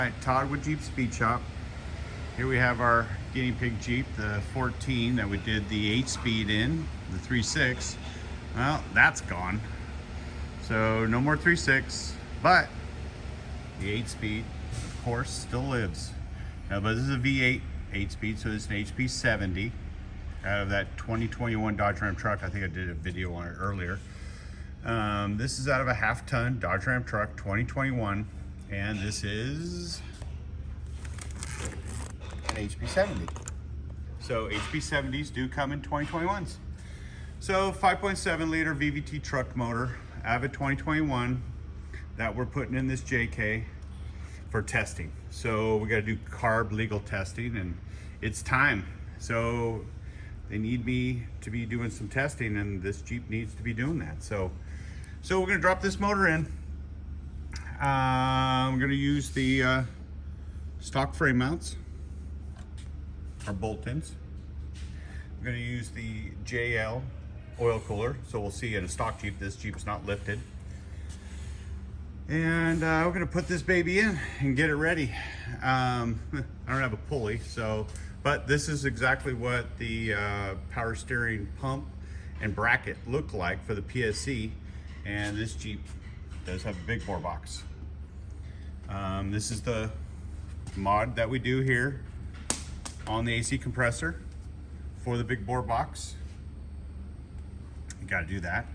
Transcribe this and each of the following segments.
All right, Todd with Jeep Speed Shop. Here we have our guinea pig Jeep, the 14 that we did the 8-speed in, the 3.6. Well, that's gone. So no more 3.6, but the 8-speed, of course, still lives. Now, but this is a V8 8-speed, so it's an HP 70 out of that 2021 Dodge Ram truck. I think I did a video on it earlier. This is out of a half-ton Dodge Ram truck, 2021. And this is an HP 70. So HP 70s do come in 2021s. So 5.7 liter VVT truck motor out of a 2021 that we're putting in this JK for testing. So we got to do carb legal testing, and it's time. So they need me to be doing some testing, and this Jeep needs to be doing that. So we're gonna drop this motor in. I'm going to use the stock frame mounts, or bolt-ins. I'm going to use the JL oil cooler, so we'll see in a stock Jeep, this Jeep's not lifted. And we're going to put this baby in and get it ready. I don't have a pulley, but this is exactly what the power steering pump and bracket look like for the PSC, and this Jeep does have a big bore box. This is the mod that we do here on the AC compressor for the big bore box. You got to do that.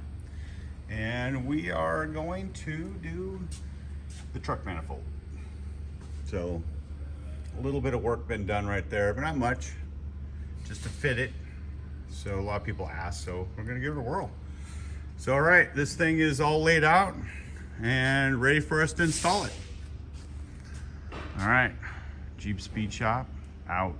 And we are going to do the truck manifold. So a little bit of work been done right there, but not much, just to fit it. So a lot of people ask, so we're going to give it a whirl. So all right, this thing is all laid out and ready for us to install it. All right, Jeep Speed Shop out.